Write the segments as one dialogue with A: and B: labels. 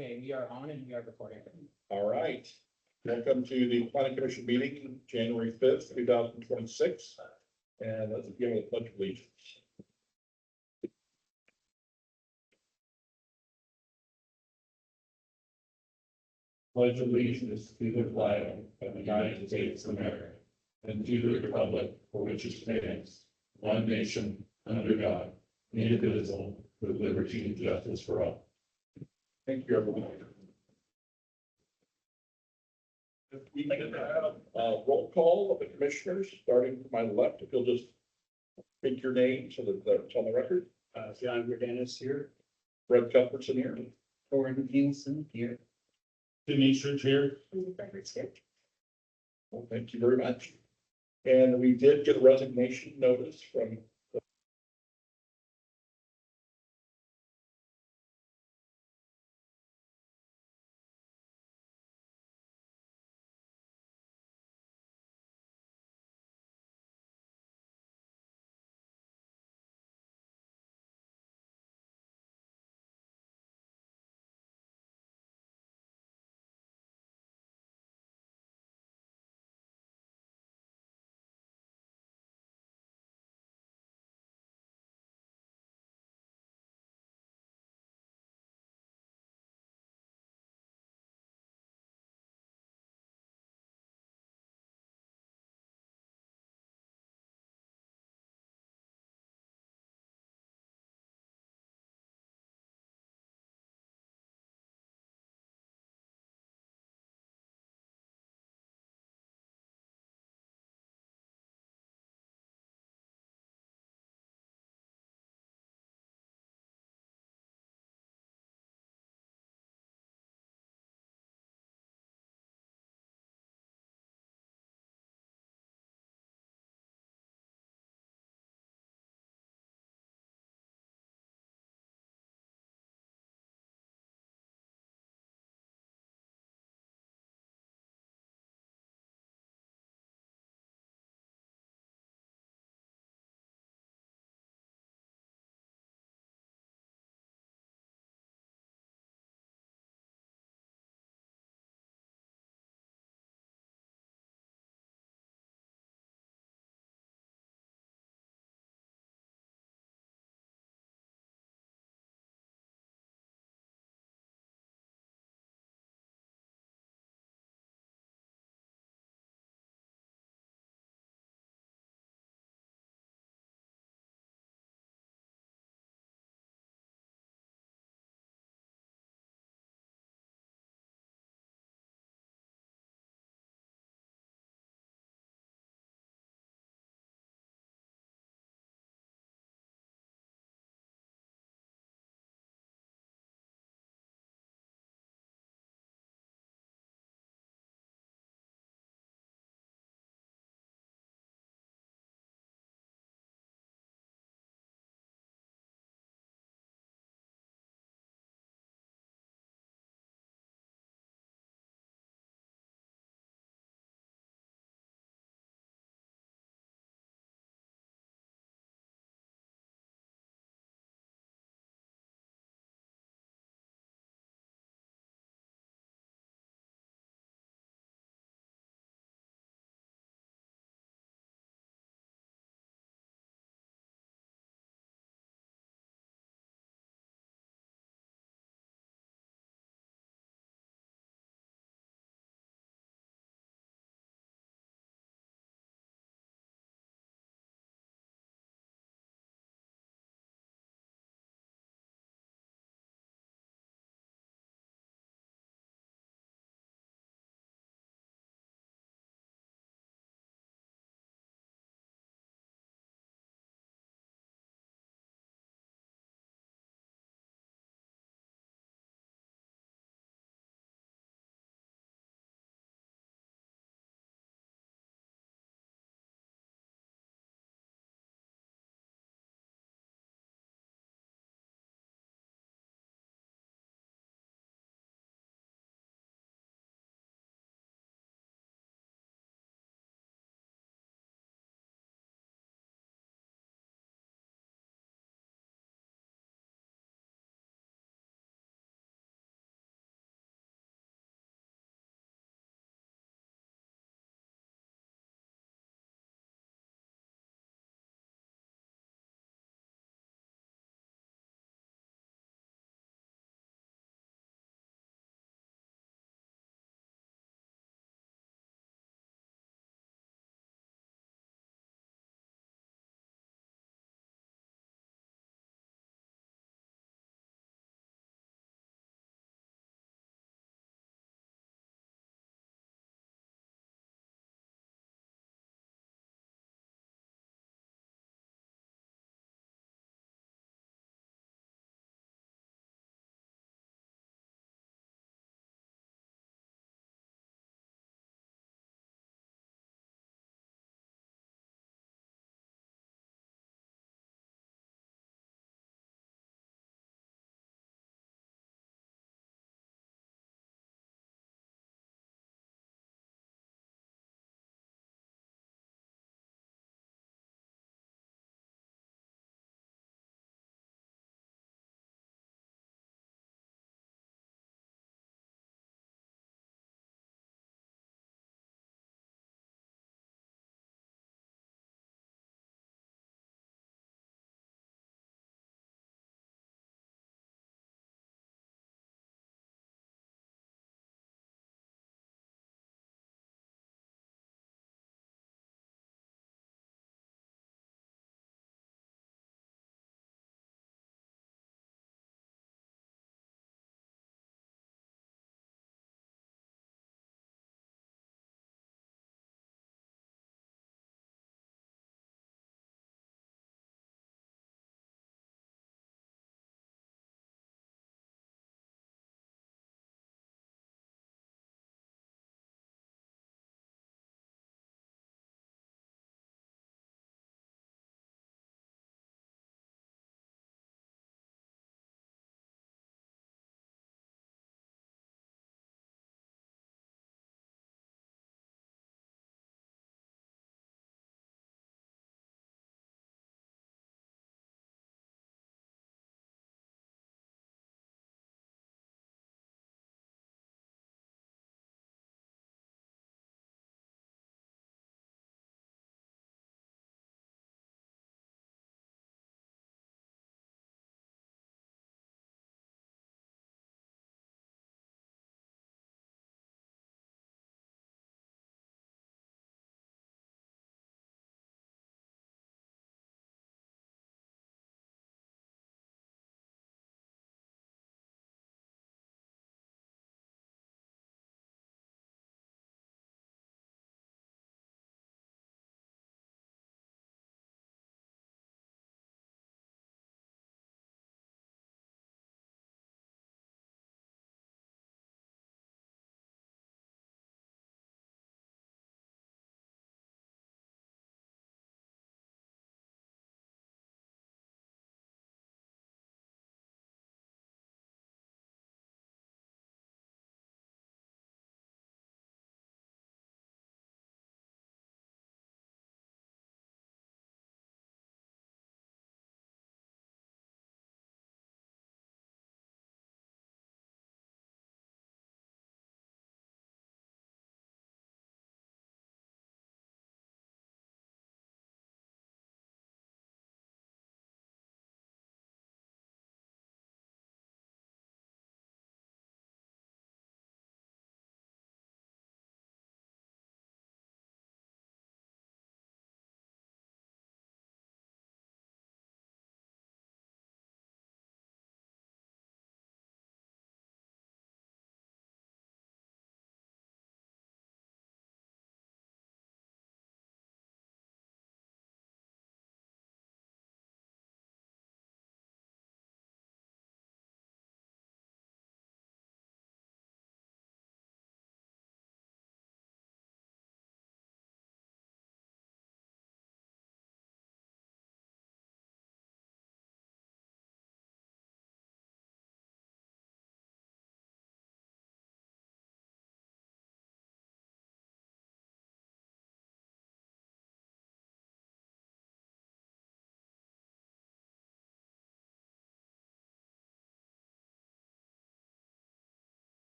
A: Okay, we are on and we are recording.
B: All right, welcome to the planning commission meeting, January 5th, 2026. And let's begin with a pledge of allegiance.
C: Pledge allegiance to the flag of the United States of America and to the republic for which it stands, one nation, under God, indivisible, with liberty and justice for all.
B: Thank you, everyone. If we can have a roll call of the commissioners, starting from my left, if you'll just speak your name so that that's on the record.
A: John Verdanis here.
B: Fred Cuthbertson here.
A: Gordon Nielsen here.
C: Denisha Chair.
B: Well, thank you very much. And we did get a resignation notice from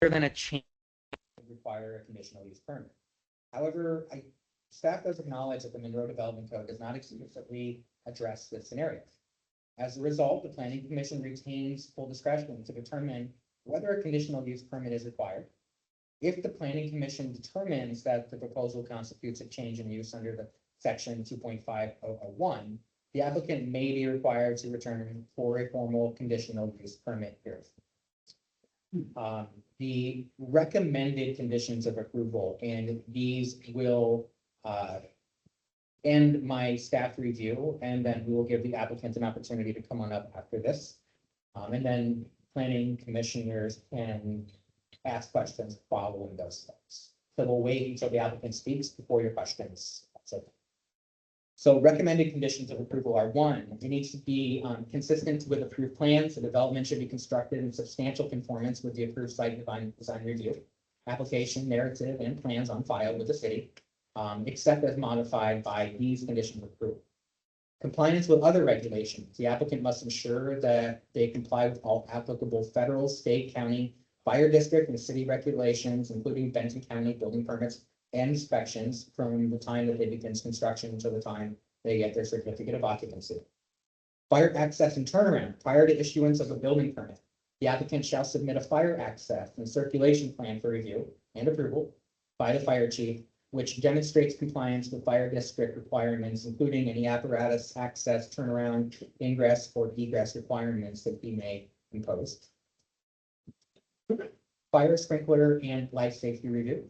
D: than a change would require a conditional use permit. However, staff does acknowledge that the Monroe Development Code does not explicitly address this scenario. As a result, the planning commission retains full discretion to determine whether a conditional use permit is required. If the planning commission determines that the proposal constitutes a change in use under the section 2.5001, the applicant may be required to return for a formal conditional use permit here. The recommended conditions of approval, and these will end my staff review, and then we will give the applicant an opportunity to come on up after this. And then planning commissioners can ask questions following those steps. So we'll wait until the applicant speaks before your questions. So recommended conditions of approval are: one, it needs to be consistent with approved plans. The development should be constructed in substantial conformance with the approved site design review, application, narrative, and plans on file with the city, except as modified by these conditions of approval. Compliance with other regulations. The applicant must ensure that they comply with all applicable federal, state, county, fire district, and city regulations, including Benton County building permits and inspections from the time that they begin construction until the time they get their certificate of occupancy. Fire access and turnaround. Prior to issuance of a building permit, the applicant shall submit a fire access and circulation plan for review and approval by the fire chief, which demonstrates compliance with fire district requirements, including any apparatus, access, turnaround, ingress, or egress requirements that he may impose. Fire sprinkler and life safety review.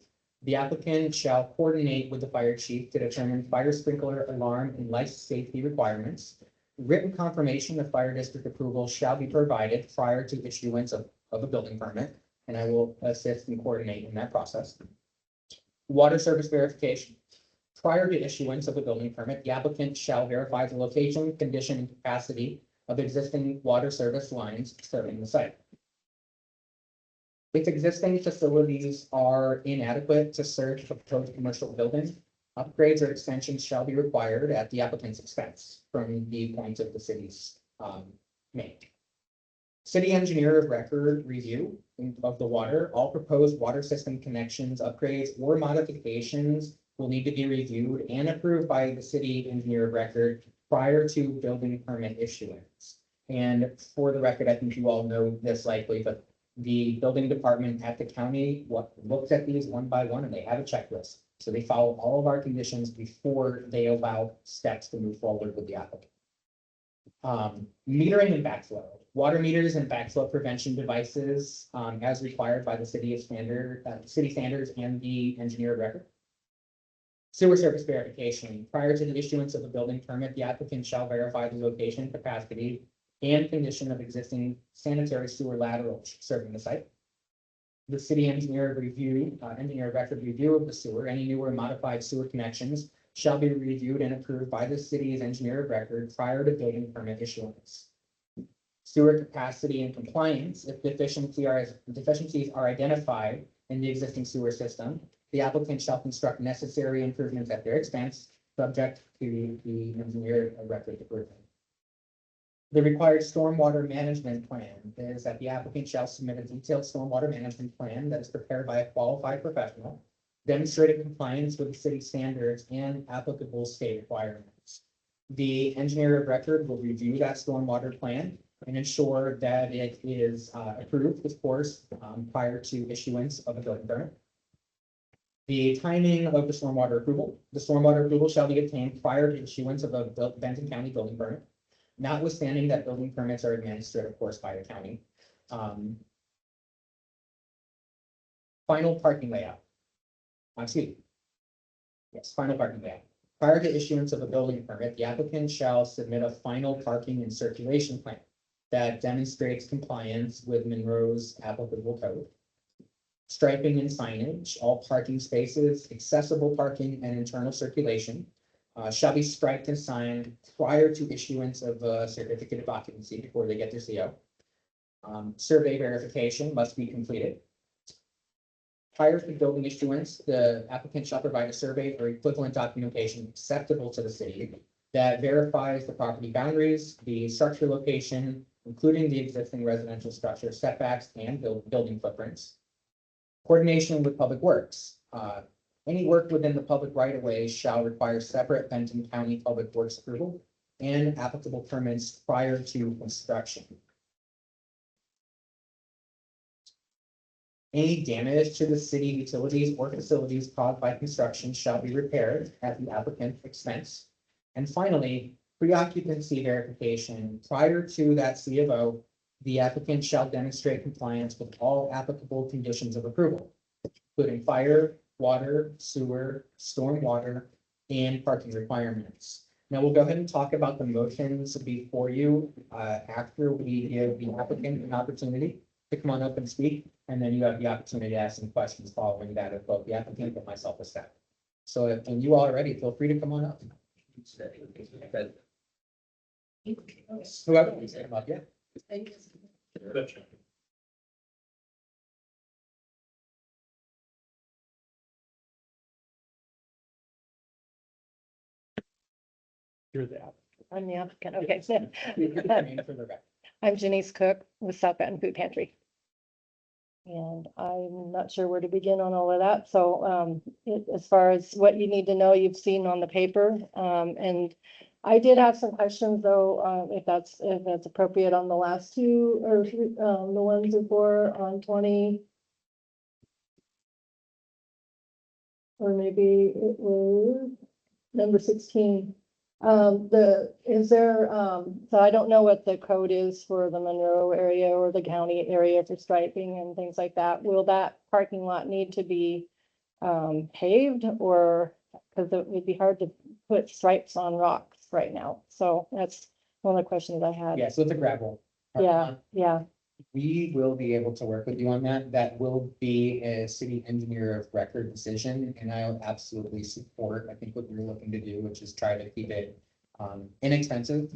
D: The applicant shall coordinate with the fire chief to determine fire sprinkler, alarm, and life safety requirements. Written confirmation of fire district approval shall be provided prior to issuance of a building permit, and I will assist and coordinate in that process. Water service verification. Prior to issuance of a building permit, the applicant shall verify the location, condition, and capacity of existing water service lines serving the site. If existing facilities are inadequate to serve the proposed commercial building, upgrades or extensions shall be required at the applicant's expense from the point of the city's make. City engineer of record review of the water. All proposed water system connections, upgrades, or modifications will need to be reviewed and approved by the city engineer of record prior to building permit issuance. And for the record, I think you all know this likely, but the building department at the county looks at these one by one, and they have a checklist. So they follow all of our conditions before they allow steps to move forward with the applicant. Metering and backflow. Water meters and backflow prevention devices, as required by the city standards and the engineer of record. Sewer service verification. Prior to the issuance of a building permit, the applicant shall verify the location, capacity, and condition of existing sanitary sewer laterals serving the site. The city engineer review, engineer of record review of the sewer. Any new or modified sewer connections shall be reviewed and approved by the city's engineer of record prior to building permit issuance. Sewer capacity and compliance. If deficiencies are identified in the existing sewer system, the applicant shall construct necessary improvements at their expense, subject to the engineer of record approval. The required stormwater management plan is that the applicant shall submit a detailed stormwater management plan that is prepared by a qualified professional, demonstrating compliance with the city standards and applicable state requirements. The engineer of record will review that stormwater plan and ensure that it is approved, of course, prior to issuance of a building permit. The timing of the stormwater approval. The stormwater approval shall be obtained prior to issuance of a Benton County building permit, notwithstanding that building permits are administered, of course, by the county. Final parking layout. Excuse me. Yes, final parking layout. Prior to issuance of a building permit, the applicant shall submit a final parking and circulation plan that demonstrates compliance with Monroe's applicable code. Striping and signage. All parking spaces, accessible parking, and internal circulation shall be striped and signed prior to issuance of a certificate of occupancy before they get their CO. Survey verification must be completed. Prior to building issuance, the applicant shall provide a survey or equivalent documentation acceptable to the city that verifies the property boundaries, the structure location, including the existing residential structure setbacks and building footprints. Coordination with Public Works. Any work within the public right of way shall require separate Benton County Public Works approval and applicable permits prior to construction. Any damage to the city utilities or facilities caused by construction shall be repaired at the applicant's expense. And finally, pre-occupancy verification. Prior to that C of O, the applicant shall demonstrate compliance with all applicable conditions of approval, including fire, water, sewer, stormwater, and parking requirements. Now we'll go ahead and talk about the motions before you, after we give the applicant an opportunity to come on up and speak, and then you have the opportunity to ask some questions following that of both the applicant and myself as staff. So if and you all are ready, feel free to come on up. Whoever wants to come up, yeah.
C: You're the applicant.
E: I'm the applicant, okay.
D: Your name for the record.
E: I'm Janice Cook with South Benton Food Pantry. And I'm not sure where to begin on all of that, so as far as what you need to know, you've seen on the paper. And I did have some questions though, if that's appropriate on the last two, or the ones before on 20. Or maybe it was number 16. So I don't know what the code is for the Monroe area or the county area for striping and things like that. Will that parking lot need to be paved, or, because it would be hard to put stripes on rocks right now. So that's one of the questions I had.
D: Yeah, so it's a gravel.
E: Yeah, yeah,
D: We will be able to work with you on that. That will be a city engineer of record decision, and I'll absolutely support, I think, what you're looking to do, which is try to keep it inexpensive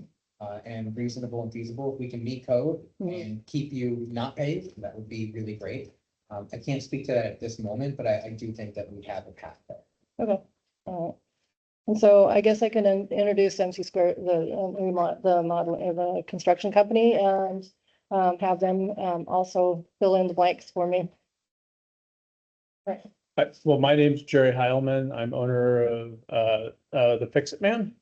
D: and reasonable and feasible. If we can meet code and keep you not paved, that would be really great. I can't speak to that at this moment, but I do think that we have a path there.
E: okay. All right. And so I guess I can introduce MC Square, the model, the construction company, and have them also fill in the blanks for me.
C: Hi, well, my name's Jerry Heilman. I'm owner of the Fix It Man.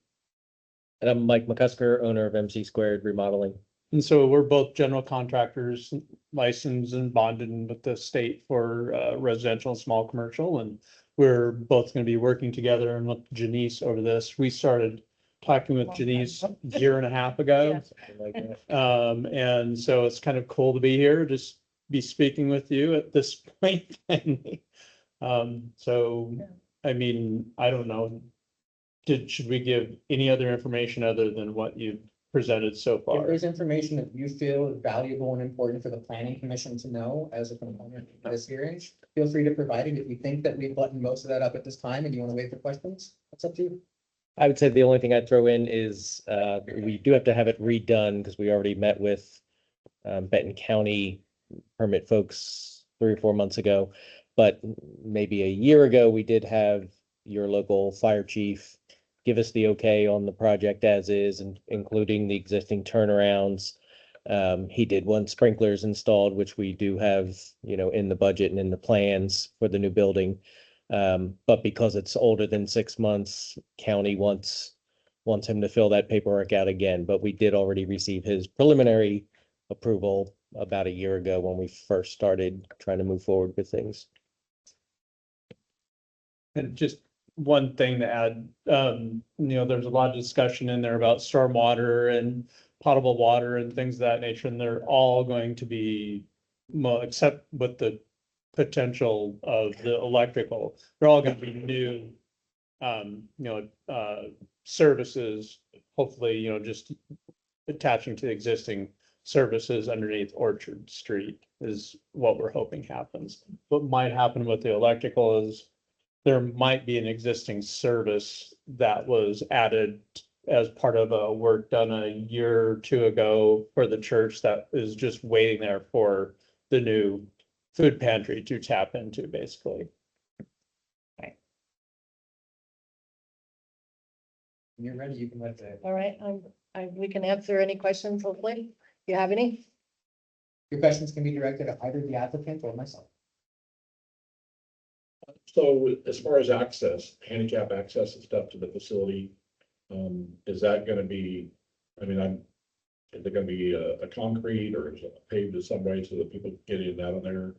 F: And I'm Mike McCusker, owner of MC Squared Remodeling.
C: And so we're both general contractors, licensed and bonded with the state for residential and small commercial. And we're both going to be working together and with Janice over this. We started talking with Janice a year and a half ago.
F: Like that.
C: And so it's kind of cool to be here, just be speaking with you at this point. So, I mean, I don't know. Should we give any other information other than what you've presented so
D: If
C: far?
D: there's information that you feel is valuable and important for the planning commission to know as a component of this hearing, feel free to provide it. If you think that we've buttoned most of that up at this time and you want to wait for questions, it's up to you.
F: I would say the only thing I'd throw in is we do have to have it redone because we already met with Benton County permit folks 3 or 4 months ago. But maybe a year ago, we did have your local fire chief give us the okay on the project as is, and including the existing turnarounds. He did want sprinklers installed, which we do have, in the budget and in the plans for the new building. But because it's older than 6 months, county wants him to fill that paperwork out again. But we did already receive his preliminary approval about a year ago when we first started trying to move forward with things.
C: And just one thing to add, there's a lot of discussion in there about stormwater and potable water and things of that nature, and they're all going to be, well, except with the potential of the electrical, they're all going to be new, services, hopefully, just attaching to the existing services underneath Orchard Street is what we're hoping happens. What might happen with the electrical is there might be an existing service that was added as part of a work done a year or two ago for the church that is just waiting there for the new food pantry to tap into, basically.
D: When you're ready, you can let the,
E: All right, we can answer any questions, hopefully. Do you have any?
D: your questions can be directed at either the applicant or myself.
B: So as far as access, handicap access and stuff to the facility, is that gonna be, I mean, is it gonna be a concrete or is it paved in some way so that people can get in and out of there?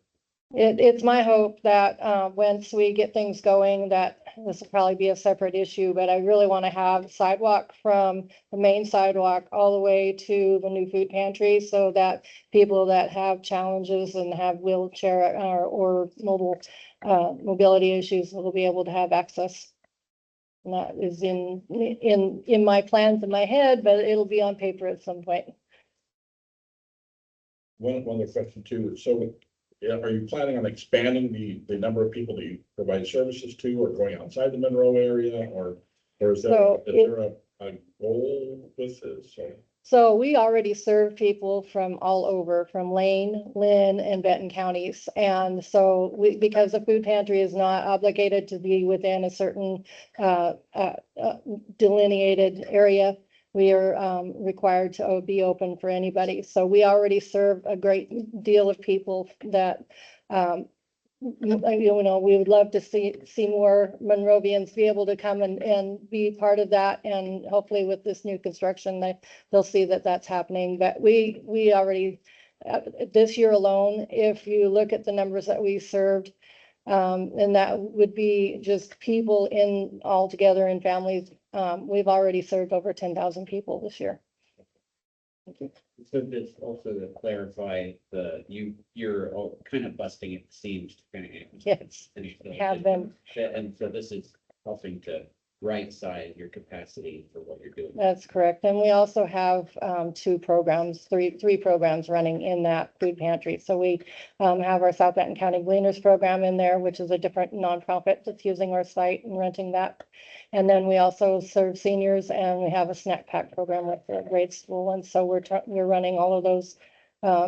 E: It's my hope that, once we get things going, that this will probably be a separate issue, but I really want to have sidewalk from the main sidewalk all the way to the new food pantry so that people that have challenges and have wheelchair or mobile, mobility issues will be able to have access. And that is in my plans in my head, but it'll be on paper at some point.
B: One other question too, so yeah, are you planning on expanding the number of people that you provide services to or going outside the Monroe area or is
E: So
B: there a goal with this? Or-
E: So we already serve people from all over, from Lane, Lynn, and Benton counties. And so because the food pantry is not obligated to be within a certain delineated area, we are required to be open for anybody. So we already serve a great deal of people that we would love to see more Monrovians be able to come and be part of that. And hopefully with this new construction, they'll see that that's happening. But we already, this year alone, if you look at the numbers that we served, and that would be just people in all together in families, we've already served over 10,000 people this year.
A: So just also to clarify, you're all kind of busting at the seams to kind of.
E: Yes,
A: finish the-
E: have been.
A: And so this is helping to right size your capacity for what you're doing.
E: That's correct. And we also have three programs running in that food pantry. So we have our South Benton County Gleaners program in there, which is a different nonprofit that's using our site and renting that. And then we also serve seniors and we have a snack pack program with the grade school. And so we're running all of those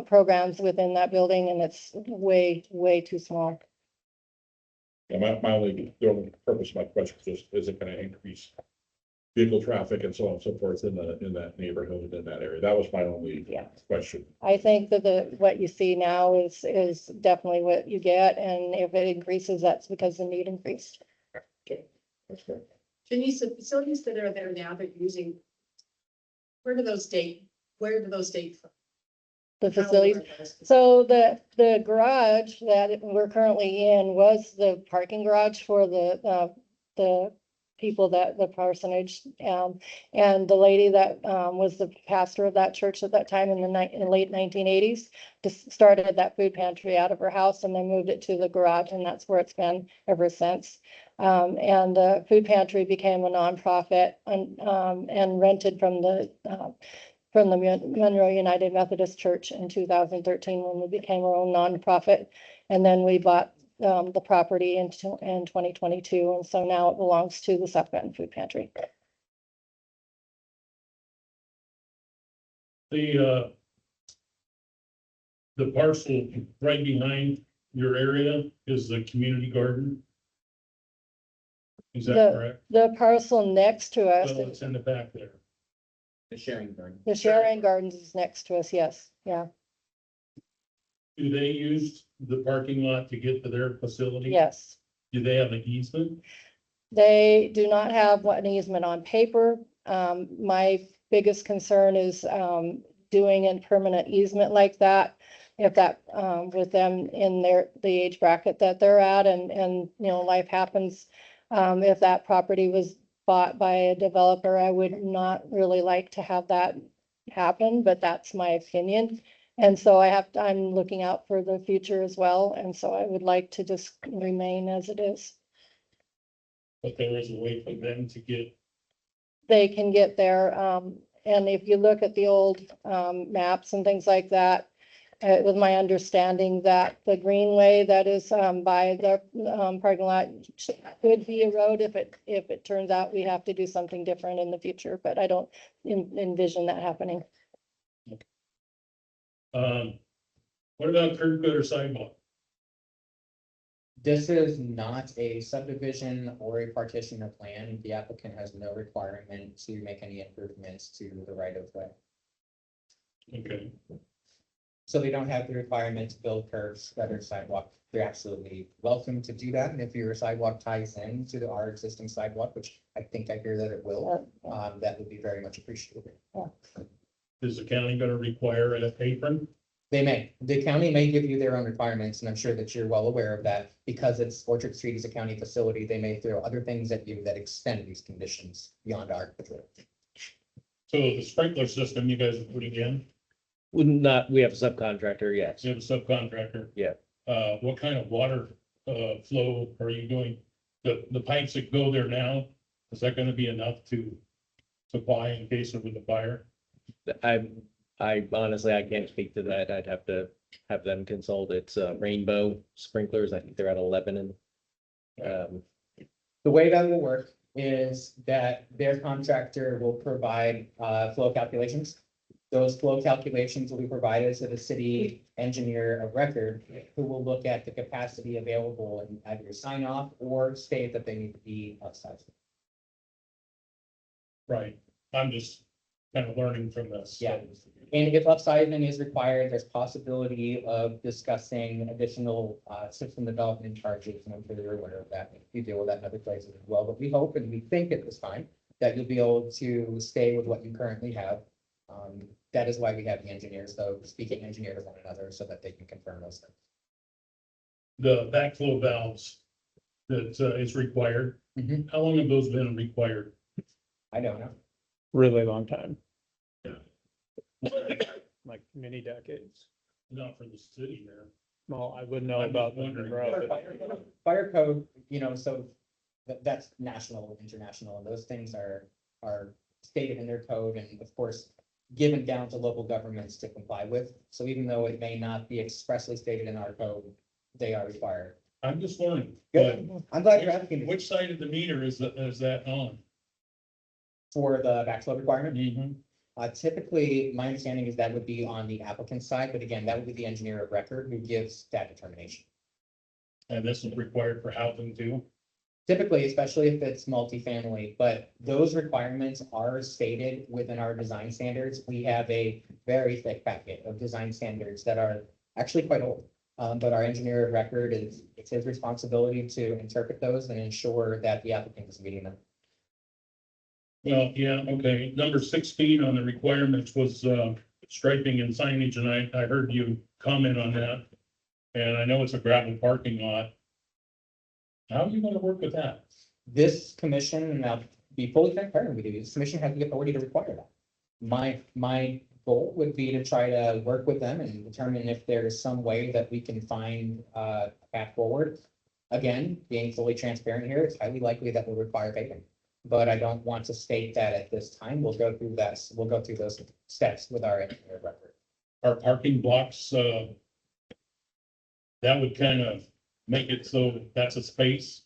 E: programs within that building and it's way, way too small.
B: Yeah, the only purpose of my question is it gonna increase vehicle traffic and so on and so forth in that neighborhood, in that area? That was my only
E: Yeah.
B: question.
E: I think that what you see now is definitely what you get. And if it increases, that's because the need increased.
B: That's fair.
G: Denise, the facilities that are there now that you're using, where do those date from?
E: The
G: How old
E: facilities.
G: are those?
E: So the garage that we're currently in was the parking garage for the people the parsonage. And the lady that was the pastor of that church at that time in the late 1980s just started that food pantry out of her house and then moved it to the garage, and that's where it's been ever since. And the food pantry became a nonprofit and rented from the Monroe United Methodist Church in 2013 when we became our own nonprofit. And then we bought the property in 2022. And so now it belongs to the South Benton Food Pantry.
C: The parcel right behind your area is the community garden. Is that correct?
E: The parcel next to us,
C: Well, it's in the back there.
A: The sharing garden.
E: the Sharon Gardens is next to us. Yes. Yeah.
C: Do they use the parking lot to get to their facility?
E: Yes.
C: Do they have an easement?
E: They do not have an easement on paper. My biggest concern is doing a permanent easement like that. If that, with them in the age bracket that they're at and life happens. If that property was bought by a developer, I would not really like to have that happen, but that's my opinion. And so I'm looking out for the future as well. And so I would like to just remain as it is.
C: But there is a way for them to get,
E: They can get there. And if you look at the old maps and things like that, it was my understanding that the greenway that is by the parking lot could be a road if it turns out we have to do something different in the future, but I don't envision that happening.
C: what about curb cut or sidewalk?
D: This is not a subdivision or a partition of land. The applicant has no requirement to make any improvements to the right of way.
C: Okay.
D: So they don't have the requirement to build curbs, gutter, sidewalk. They're absolutely welcome to do that. And if your sidewalk ties in to our existing sidewalk, which I think I hear that it will, that would be very much appreciated.
C: Is the county gonna require an apron?
D: The county may give you their own requirements, and I'm sure that you're well aware of that. Because it's Orchard Street is a county facility, they may throw other things at you that extend these conditions beyond our control.
C: So the sprinkler system you guys are putting in,
F: Would not, we have a subcontractor, yes.
C: you have a subcontractor?
F: Yeah.
C: What kind of water, flow are you doing? The pipes that go there now, is that gonna be enough to supply in case of a fire?
F: I honestly, I can't speak to that. I'd have to have them consult. It's Rainbow Sprinklers. I think they're out of Lebanon.
D: The way that will work is that their contractor will provide flow calculations. Those flow calculations will be provided to the city engineer of record, who will look at the capacity available and either sign off or state that they need to be upsized.
C: Right, I'm just kind of learning from this.
D: Yeah. And if upsizing is required, there's possibility of discussing additional system development charges, and I'm sure you're aware of that. You deal with that in other places as well, but we hope and we think at this time that you'll be able to stay with what you currently have. That is why we have the engineers, though, speaking engineer to one another so that they can confirm those things.
C: The backflow valves that is required,
D: Mhm.
C: how long have those been required?
D: I don't know.
H: Really long time,
C: Yeah.
H: like many decades.
C: Not for the city there.
H: Well, I wouldn't know
C: I'm
H: about
C: just
H: the
C: wondering.
H: Monroe.
D: Fire code, so that's national, international, and those things are stated in their code and of course given down to local governments to comply with. So even though it may not be expressly stated in our code, they are required.
C: I'm just learning, but
D: I'm glad you're asking
C: which side of the meter is that on?
D: for the backflow requirement.
C: Mm-hmm.
D: Typically, my understanding is that would be on the applicant's side, but again, that would be the engineer of record who gives that determination.
C: And this is required for housing too?
D: Typically, especially if it's multifamily, but those requirements are stated within our design standards. We have a very thick packet of design standards that are actually quite old. But our engineer of record it's his responsibility to interpret those and ensure that the applicant is meeting them.
C: Well, yeah, okay. Number 16 on the requirements was striping and signage, and I heard you comment on that. And I know it's a gravel parking lot. How are you gonna work with that?
D: This commission, and I'll be fully transparent with you, this commission has the authority to require that. My goal would be to try to work with them and determine if there is some way that we can find a path forward. Again, being fully transparent here, it's highly likely that will require paving. But I don't want to state that at this time. We'll go through those steps with our engineer of record.
C: Our parking blocks, that would kind of make it so that's a space.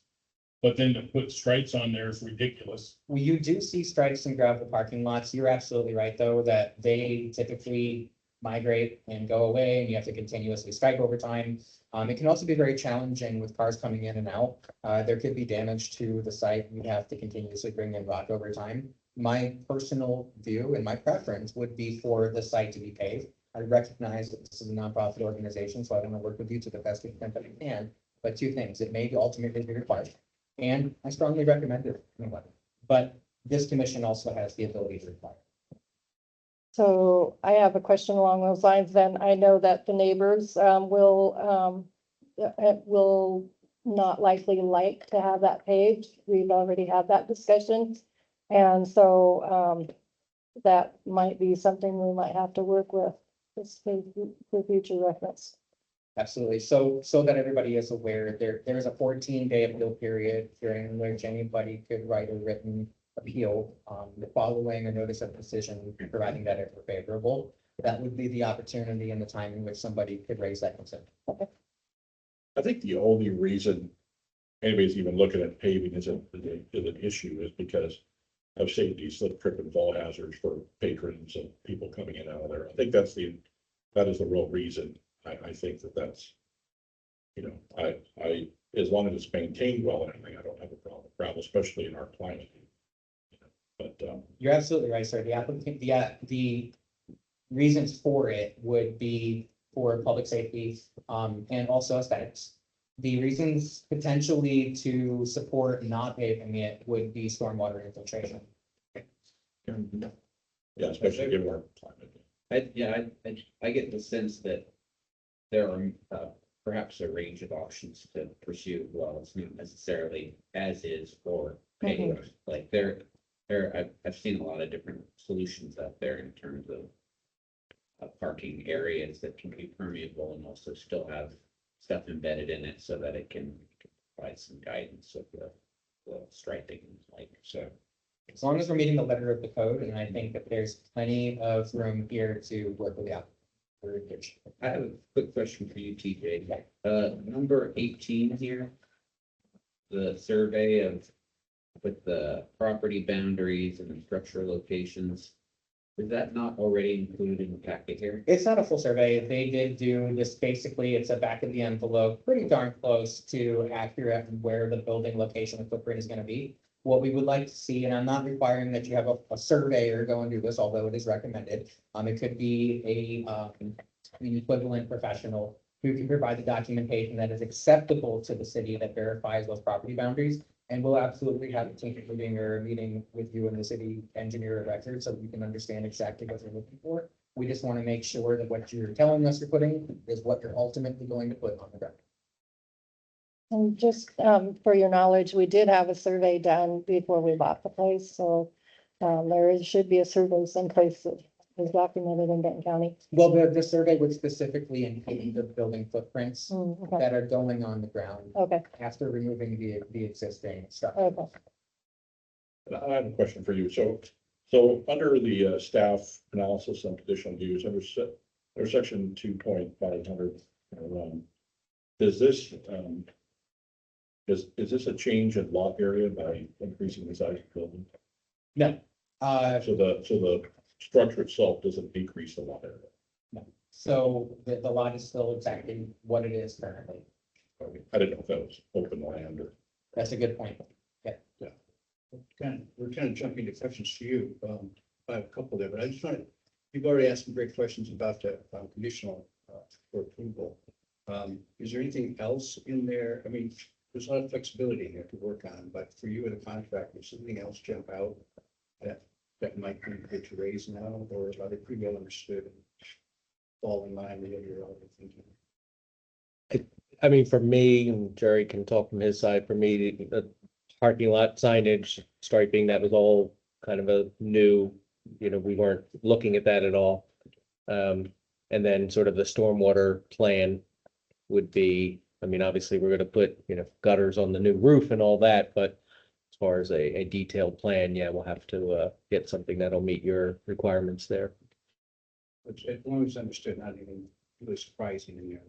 C: But then to put stripes on there is ridiculous.
D: Well, you do see stripes in gravel parking lots. You're absolutely right, though, that they typically migrate and go away, and you have to continuously stripe over time. It can also be very challenging with cars coming in and out. There could be damage to the site. You have to continuously bring in rock over time. My personal view and my preference would be for the site to be paved. I recognize that this is a nonprofit organization, so I want to work with you to the best extent that I can. But two things, it may ultimately be required. And I strongly recommend it. But this commission also has the ability to require.
E: So I have a question along those lines then. I know that the neighbors will not likely like to have that paved. We've already had that discussion. And so that might be something we might have to work with just for future reference.
D: Absolutely. So that everybody is aware, there is a 14-day appeal period during which anybody could write a written appeal, following a notice of decision, providing that it were favorable. That would be the opportunity and the time in which somebody could raise that concern.
B: I think the only reason anybody's even looking at paving is an issue is because of safety, slip, trip and fall hazards for patrons and people coming in and out of there. I think that is the real reason. I think that's, as long as it's maintained well and everything, I don't have a problem with gravel, especially in our climate. But,
D: You're absolutely right, sir. The applicant, the reasons for it would be for public safety, and also aesthetics. The reasons potentially to support not paving it would be stormwater infiltration.
B: Yeah, especially given our climate.
A: I get the sense that there are perhaps a range of options to pursue. Well, it's not necessarily as is or paved. Like I've seen a lot of different solutions out there in terms of parking areas that can be permeable and also still have stuff embedded in it so that it can provide some guidance of the striping, like so.
D: As long as we're meeting the letter of the code, and I think that there's plenty of room here to work with the applicant.
A: I have a quick question for you, TJ. Number 18 here. The survey of with the property boundaries and the structure locations. Is that not already included in the packet here?
D: It's not a full survey. They did do this, basically, it's a back of the envelope, pretty darn close to accurate where the building location and footprint is gonna be. What we would like to see, and I'm not requiring that you have a surveyor go and do this, although it is recommended. It could be an equivalent professional who can provide the documentation that is acceptable to the city that verifies those property boundaries. And we'll absolutely have a team meeting or a meeting with you and the city engineer of record so we can understand exactly what you're looking for. We just want to make sure that what you're telling us you're putting is what you're ultimately going to put on the ground.
E: And just, for your knowledge, we did have a survey done before we bought the place, so, should be a survey someplace that is documented in Benton County.
D: Well, the survey would specifically include the building footprints
E: Okay,
D: that are going on the ground
E: okay,
D: after removing the existing stuff.
E: okay.
B: I have a question for you. So under the staff analysis and conditional use, under section 2.500, does this, is this a change in lot area by increasing the size of the building?
D: No,
B: So the structure itself doesn't decrease the lot area?
D: so the lot is still exactly what it is currently.
B: I didn't know if that was open land or.
D: That's a good point.
I: We're kind of jumping to questions to you. I have a couple there, but I just wanted, you've already asked some great questions about the conditional for approval. Is there anything else in there? I mean, there's a lot of flexibility here to work on, but for you as a contractor, does something else jump out that might be good to raise now, or are they pretty well understood and fall in line with what you're already thinking?
F: I mean, for me, and Jerry can talk from his side, for me, the parking lot signage, striping, that was all kind of a new, we weren't looking at that at all. And then sort of the stormwater plan would be, I mean, obviously, we're gonna put, gutters on the new roof and all that, but as far as a detailed plan, yeah, we'll have to get something that'll meet your requirements there.
I: Which, as long as it's understood, not even really surprising in there,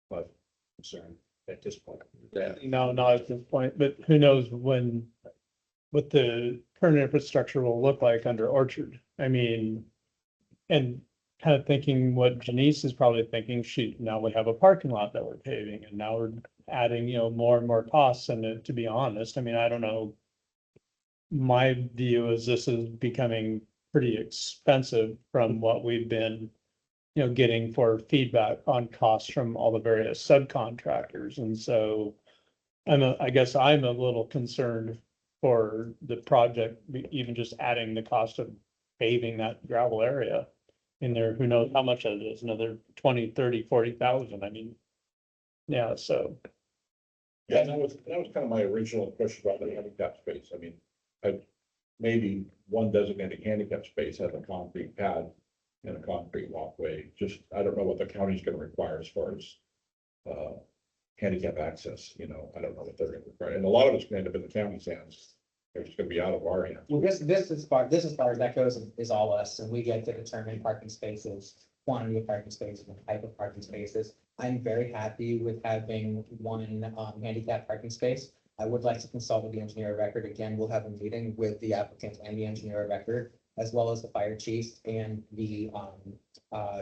I: but concern at this point.
F: Yeah.
H: No, not at this point, but who knows what the current infrastructure will look like under Orchard. I mean, and kind of thinking what Janice is probably thinking, now we have a parking lot that we're paving and now we're adding, more and more costs. And to be honest, I mean, I don't know. My view is this is becoming pretty expensive from what we've been getting for feedback on costs from all the various subcontractors. And so I guess I'm a little concerned for the project, even just adding the cost of paving that gravel area in there. Who knows how much it is, another 20, 30, 40,000. I mean, yeah, so.
B: Yeah, that was kind of my original question about the handicap space. I mean, maybe one designated handicap space has a concrete pad and a concrete walkway. Just, I don't know what the county's gonna require as far as handicap access, I don't know what they're gonna require. And a lot of it's gonna end up in the county's hands. They're just gonna be out of our hands.
D: Well, this as far as that goes is all us, and we get to determine parking spaces, quantity of parking spaces, and type of parking spaces. I'm very happy with having one handicap parking space. I would like to consult with the engineer of record. Again, we'll have a meeting with the applicant and the engineer of record, as well as the fire chief and the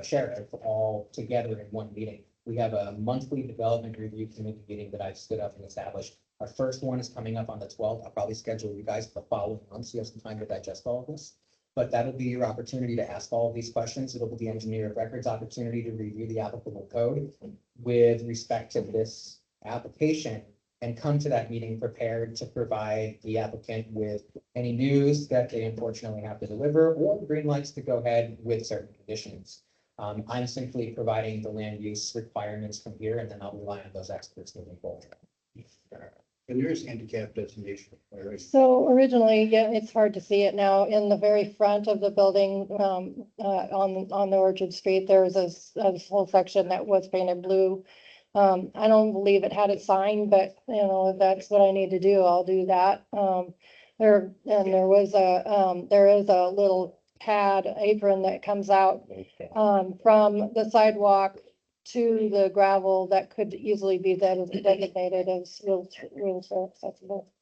D: sheriff, all together in one meeting. We have a monthly development review committee meeting that I've stood up and established. Our first one is coming up on the 12th. I'll probably schedule you guys for the following month, so you have some time to digest all of this. But that'll be your opportunity to ask all of these questions. It'll be the engineer of records opportunity to review the applicable code with respect to this application and come to that meeting prepared to provide the applicant with any news that they unfortunately have to deliver or green lights to go ahead with certain conditions. I'm simply providing the land use requirements from here, and then I'll rely on those experts moving forward.
I: And there is handicap designation, right?
E: So originally, yeah, it's hard to see it now, in the very front of the building, on the Orchard Street, there was a whole section that was painted blue. I don't believe it had a sign, but you know, if that's what I need to do, I'll do that. There is a little pad apron that comes out, from the sidewalk to the gravel that could easily be designated as wheelchair accessible.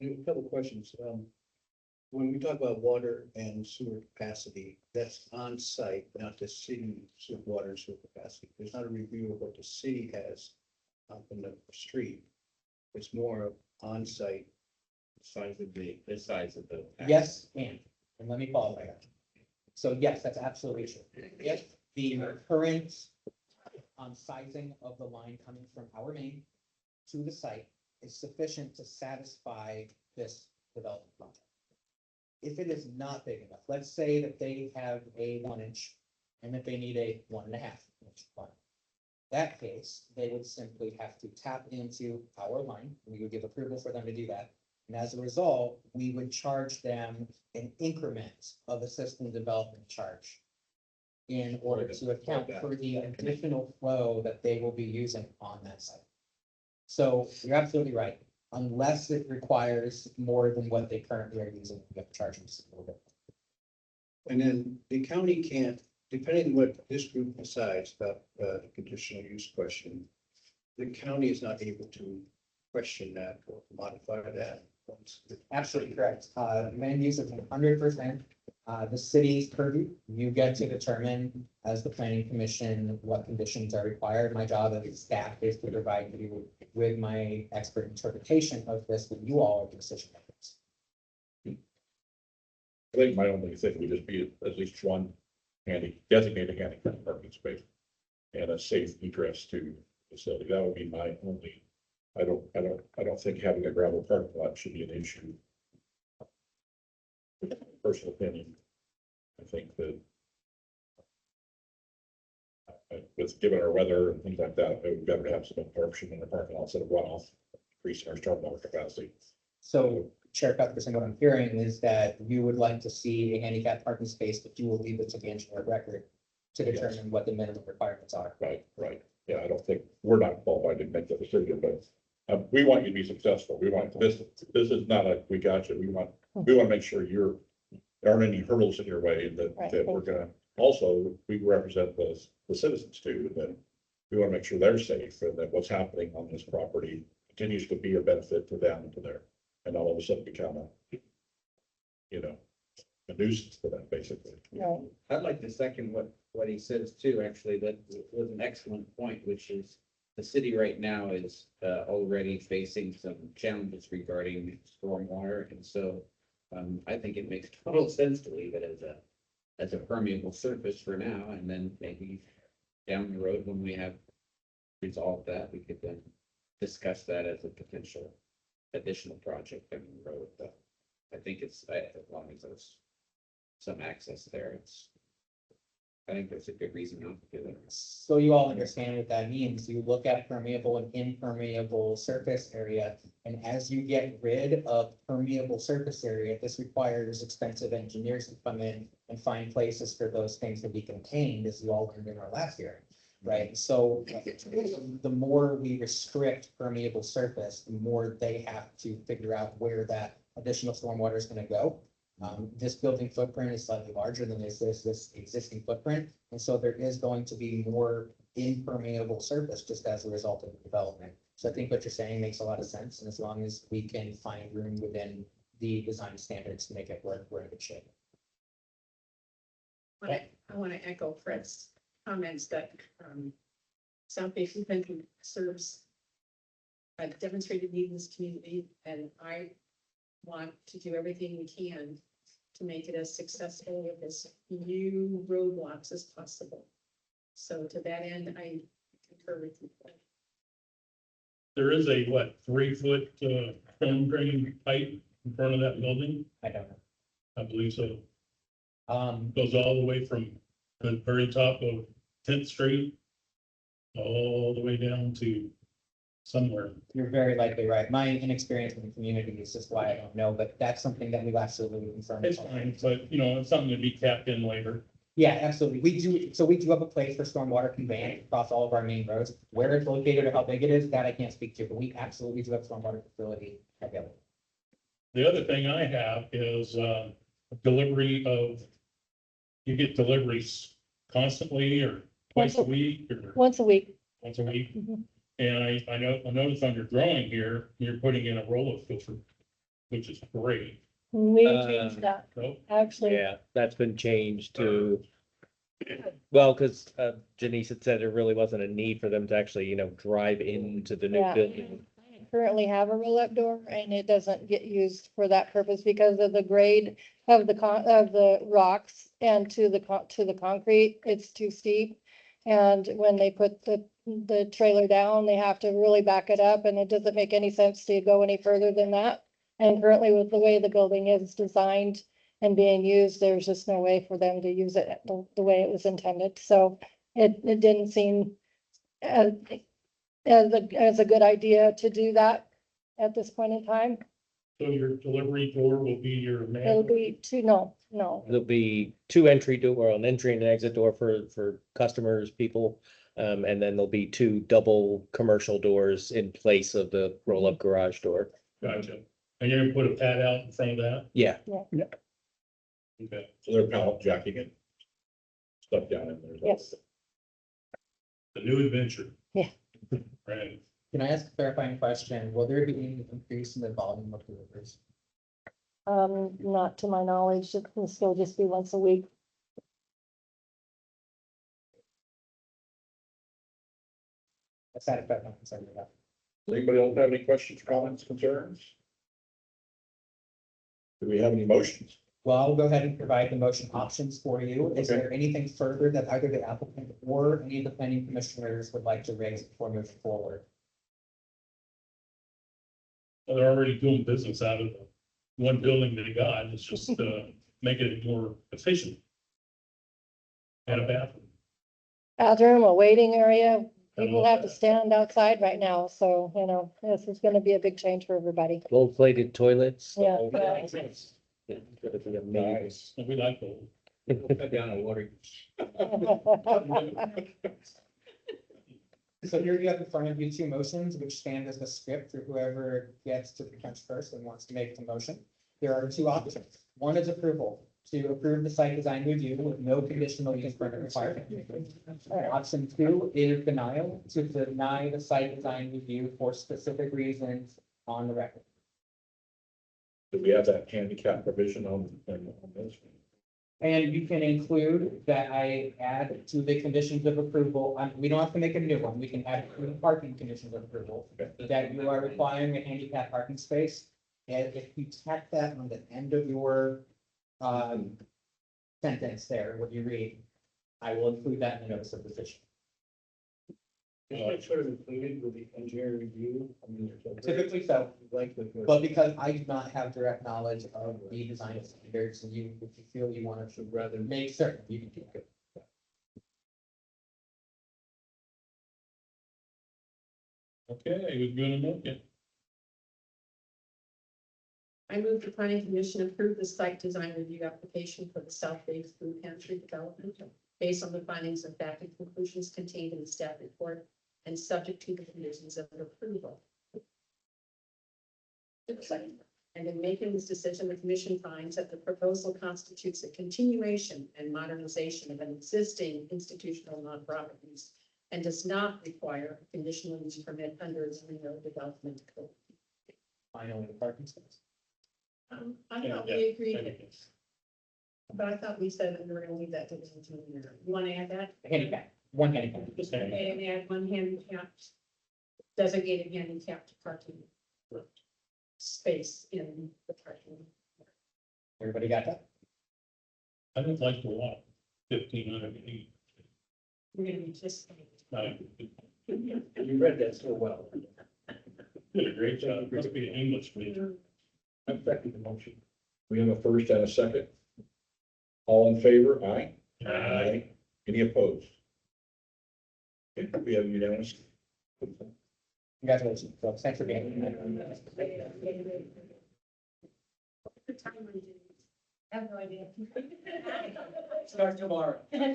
I: A couple of questions. When we talk about water and sewer capacity, that's on site, not the city sewer water and sewer capacity. There's not a review of what the city has up in the street. It's more of on site.
A: Size of the size of the.
D: Yes, and let me qualify that. So yes, that's absolutely true. If the current sizing of the line coming from our main to the site is sufficient to satisfy this development project. If it is not big enough, let's say that they have a 1 inch and that they need a 1.5 inch line. That case, they would simply have to tap into our line. We would give approval for them to do that. And as a result, we would charge them an increment of a system development charge in order to account for the additional flow that they will be using on that site. So you're absolutely right. Unless it requires more than what they currently are using, we have to charge them a little bit.
I: And then the county can't, depending on what this group decides about the conditional use question, the county is not able to question that or modify that.
D: Absolutely correct. Land use is 100%. The city's purview. You get to determine as the planning commission what conditions are required. My job as staff is to provide you with my expert interpretation of this, but you all are the decision makers.
B: I think my only thing would just be at least one designated handicap parking space and a safe egress to the facility. That would be my only, I don't think having a gravel parking lot should be an issue. Personal opinion. I think that with given our weather and things like that, it would be better to have some absorption in the parking lot instead of runoff, increasing our stormwater capacity.
D: So Chair Cuthbertson, what I'm hearing is that you would like to see a handicap parking space, but you will leave it to the engineer of record to determine what the minimum requirements are.
B: Right. Yeah, I don't think, we're not qualified to make the decision, but we want you to be successful. We want this is not a, we got you. We want to make sure there aren't any hurdles in your way that we're gonna, also, we represent the citizens too, that we want to make sure they're safe and that what's happening on this property continues to be a benefit to them and to their, and all of a sudden become a nuisance to them, basically.
E: Right.
A: I'd like to second what he says too, actually, that was an excellent point, which is the city right now is already facing some challenges regarding stormwater. And so I think it makes total sense to leave it as a permeable surface for now. And then maybe down the road when we have resolved that, we could then discuss that as a potential additional project down the road. But I think as long as there's some access there, I think there's a good reason not to do it.
D: So you all understand what that means. You look at permeable and impermeable surface area. And as you get rid of permeable surface area, this requires expensive engineers to come in and find places for those things to be contained, as you all learned in our last hearing. Right? So the more we restrict permeable surface, the more they have to figure out where that additional stormwater is going to go. This building footprint is slightly larger than this existing footprint. And so there is going to be more impermeable surface just as a result of the development. So I think what you're saying makes a lot of sense. And as long as we can find room within the design standards to make it work, we're in good shape.
G: I want to echo Fred's comments that South Bay Food Pantry serves a demonstrated need in this community, and I want to do everything we can to make it as successful with as few roadblocks as possible. So to that end, I concur with you.
C: There is a, what, 3-foot, storm drain pipe in front of that building?
D: I don't know.
C: I believe so.
D: Um,
C: Goes all the way from the very top of 10th Street all the way down to somewhere.
D: you're very likely right. My inexperience in the community is just why I don't know, but that's something that we've absolutely confirmed.
C: It's fine, but you know, it's something to be tapped in later.
D: Yeah, absolutely. We do have a place for stormwater conveyance across all of our main roads. Where it's located or how big it is, that I can't speak to, but we absolutely do have stormwater facility available.
C: The other thing I have is, delivery of, you get deliveries constantly or twice a week or
E: Once a week.
C: once a week.
E: Mhm.
C: And I noticed on your drawing here, you're putting in a roller filter, which is great.
E: We changed that,
C: So
E: actually.
F: Yeah, that's been changed to, well, because Janice had said there really wasn't a need for them to actually, drive into the new
E: Yeah.
F: building.
E: Currently have a roll-up door and it doesn't get used for that purpose because of the grade of the rocks and to the concrete, it's too steep. And when they put the trailer down, they have to really back it up and it doesn't make any sense to go any further than that. And currently with the way the building is designed and being used, there's just no way for them to use it the way it was intended. So it didn't seem as a good idea to do that at this point in time.
C: so your delivery door will be your
E: It'll
C: man.
E: be no.
F: There'll be two entry door, an entry and an exit door for customers, people. And then there'll be two double commercial doors in place of the roll-up garage door.
C: Gotcha. And you're gonna put a pad out in front of that?
F: Yeah,
C: Okay.
B: So they're pallet jacking it. Stuff down in there.
E: Yes.
C: The new adventure.
E: Yeah.
C: Right.
D: Can I ask a clarifying question? Will there be any increase in the volume of deliveries?
E: Not to my knowledge, it will still just be once a week.
D: That's that effect I'm concerned about.
B: Anybody else have any questions, comments, concerns? Do we have any motions?
D: Well, I'll go ahead and provide the motion options for you. Is there anything further that either the applicant or any of the planning commissioners would like to raise before moving forward?
C: Well, they're already doing business out of the one building they got. It's just, making it more efficient. And a bathroom.
E: Bathroom, a waiting area.
C: I
E: People
C: love
E: have to
C: that.
E: stand outside right now, so, this is gonna be a big change for everybody.
F: gold plated toilets.
E: Yeah.
F: It's gonna be amazing.
B: Nice.
C: And we like those.
A: Cut down on water.
D: So here you have in front of you two motions, which stand as the script for whoever gets to the couch first and wants to make the motion. There are two options. One is approval, to approve the site design review with no conditional use permit required. Option two is denial, to deny the site design review for specific reasons on the record.
B: Do we have that handicap provision on this?
D: And you can include that I add to the conditions of approval, we don't have to make a new one, we can add to the parking conditions of approval. That you are requiring a handicap parking space, and if you tack that on the end of your sentence there, what you read, I will include that in the notice of decision.
I: Sort of included with the engineering review. I mean,
D: Typically so,
I: likely.
D: but because I do not have direct knowledge of the design standards, and you, if you feel you want to rather make certain, you can do it.
C: Okay, we're gonna make it.
G: I move the planning commission approve the site design review application for the South Bay Food Pantry development based on the findings of fact and conclusions contained in the staff report and subject to the conditions of approval. And in making this decision, the commission finds that the proposal constitutes a continuation and modernization of an existing institutional nonprofit use and does not require a conditional use permit under the Reno Development Code.
D: Finally, the parking space.
G: I thought we agreed, but I thought we said that we were gonna leave that to the engineer. You wanna add that?
D: Handicap, one handicap.
G: Okay, and add one handicapped, designated handicapped parking space in the parking.
D: Everybody got that?
C: I don't like to walk 1,500 feet.
G: We're gonna be just.
I: You read that so well.
C: Did a great job. Must be an English major.
I: I'm second the motion.
B: We have a first and a second. All in favor? Aye.
C: Aye.
B: Any opposed? Okay, we have unanimous.
D: Congratulations, folks. Thanks for being here.
G: I have no idea.
D: Start tomorrow.
G: Yeah,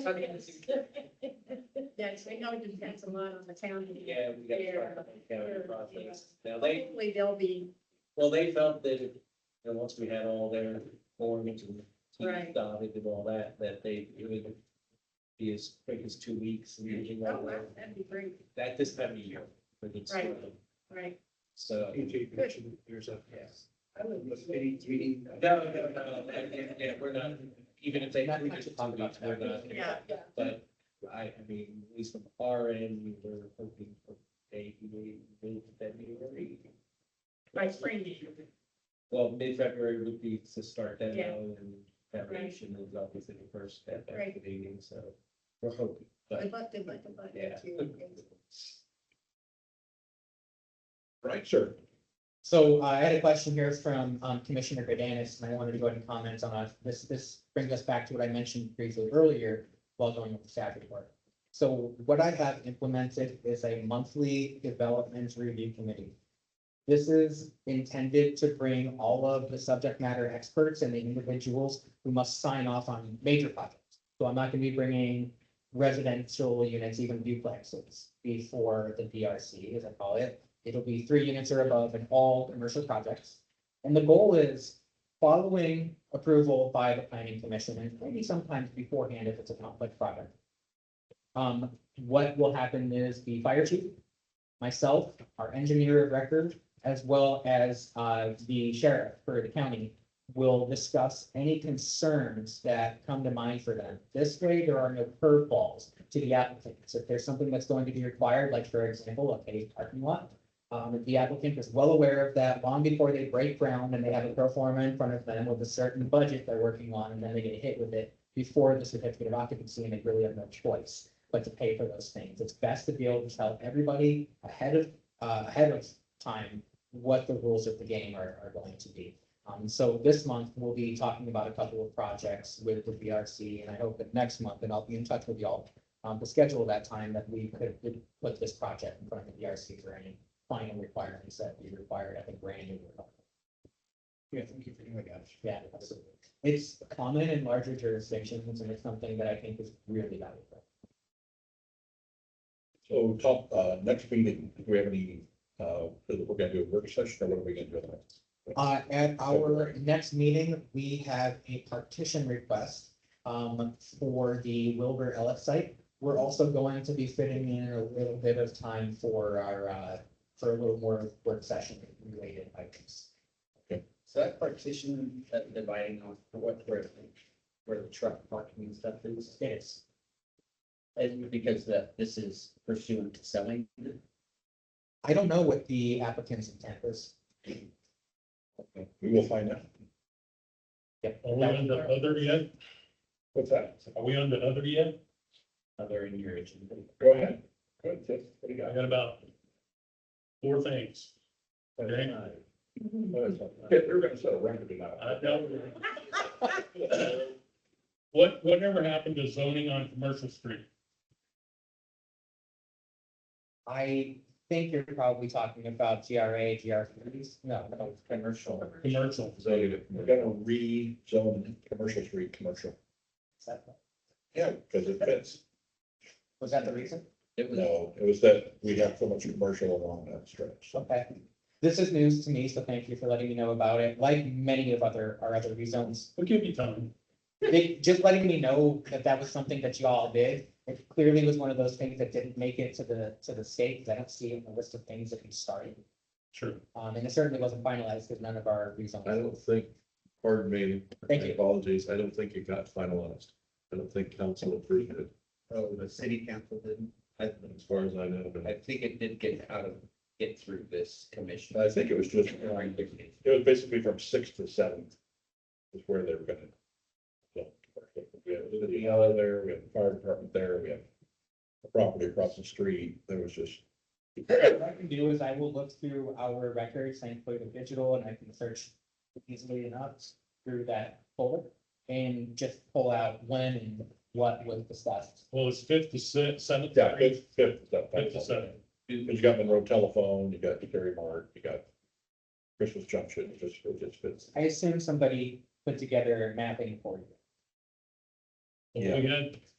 G: so I know it depends a lot on the town.
A: Yeah, we got to start the county process. Now, they,
G: Hopefully they'll be,
A: well, they felt that, once we had all their forms and
G: Right.
A: teeth dotted and all that, that it would be as quick as 2 weeks. And usually
G: oh, wow, that'd be great,
A: that this time of year. But it's,
G: Right. right.
A: So,
I: There's a,
A: yes.
I: I don't know, meeting.
A: No, yeah, we're not, even if they
D: Not
A: approve
D: much to
A: it,
D: talk about
A: we're not.
G: Yeah, yeah.
A: But I mean, at least from our end, we were hoping for mid-February.
G: By spring.
A: Well, mid-February would be to start that
G: Yeah.
A: out, and foundation is obviously the first step
G: Right.
A: after meeting, so we're hoping, but
G: Good luck, good luck, good luck.
A: Yeah.
G: Thank you.
B: Right, sir.
D: So I had a question here from Commissioner Gradanis, and I wanted to go ahead and comment on it. This brings us back to what I mentioned briefly earlier while going over staff report. So what I have implemented is a monthly development review committee. This is intended to bring all of the subject matter experts and the individuals who must sign off on major projects. So I'm not going to be bringing residential units, even duplexes, before the DRC, as I call it. It'll be 3 units or above in all commercial projects. And the goal is following approval by the planning commission and maybe sometimes beforehand if it's a complex project. What will happen is the fire chief, myself, our engineer of record, as well as the sheriff for the county will discuss any concerns that come to mind for them. This way, there are no curveballs to the applicants. If there's something that's going to be required, like for example, a paved parking lot, the applicant is well aware of that long before they break ground and they have a pro forma in front of them with a certain budget they're working on, and then they get hit with it before the certificate of occupancy, and they really have no choice but to pay for those things. It's best to be able to tell everybody ahead of time what the rules of the game are going to be. So this month, we'll be talking about a couple of projects with the BRC, and I hope that next month, and I'll be in touch with y'all to schedule that time that we could put this project in front of the BRC for any final requirements that we required. I think Randy would.
I: Yeah, thank you for doing that.
D: Yeah, absolutely. It's common in larger jurisdictions, and it's something that I think is really valuable.
B: So next meeting, do we have any, we're gonna do a work session, or what are we gonna do?
D: At our next meeting, we have a partition request for the Wilbur Ellis site. We're also going to be fitting in a little bit of time for our, for a little more work session related items.
A: So that partition, that dividing off where the truck parking and stuff is,
D: It is.
A: and because this is pursuant to selling.
D: I don't know what the applicant's intent is.
B: We will find out.
D: Yep.
C: Are we on the other yet?
B: What's that?
C: Are we on the other yet?
A: Other in your agenda.
B: Go ahead. Go ahead, Tiff. What do you
C: I
B: got?
C: got about 4 things. Okay.
B: They're gonna set a record tonight.
C: I know. Whatever happened to zoning on Commercial Street?
D: I think you're probably talking about GRA, GR3s. No, commercial.
C: Commercial.
B: So we're gonna rezone commercial street, commercial. Yeah, because it fits.
D: Was that the reason?
B: No, it was that we have so much commercial along that stretch.
D: Okay. This is news to me, so thank you for letting me know about it. Like many of our other rezones,
C: We'll give you time.
D: just letting me know that that was something that y'all did. It clearly was one of those things that didn't make it to the state, because I don't see it in the list of things that we started.
C: Sure.
D: And it certainly wasn't finalized because none of our
J: I
D: rezones.
J: don't think, pardon me.
D: Thank
J: my
D: you.
J: Apologies, I don't think it got finalized. I don't think council approved it,
A: Oh, the city council didn't.
J: as far as I know.
A: I think it did get through this commission.
B: I think it was just, it was basically from 6 to 7 is where they were gonna. the DLA there, we have the fire department there, we have the property across the street, there was just.
D: What I can do is I will look through our records and put it digital and I can search easily enough through that folder and just pull out when and what was discussed.
C: Well, it's fifth to seventh.
B: Yeah, fifth stuff.
C: Fifth to seventh.
B: Because you got Monroe Telephone, you got Dairy Mart, you got Christmas Junction, it just fits.
D: I assume somebody put together a mapping for you.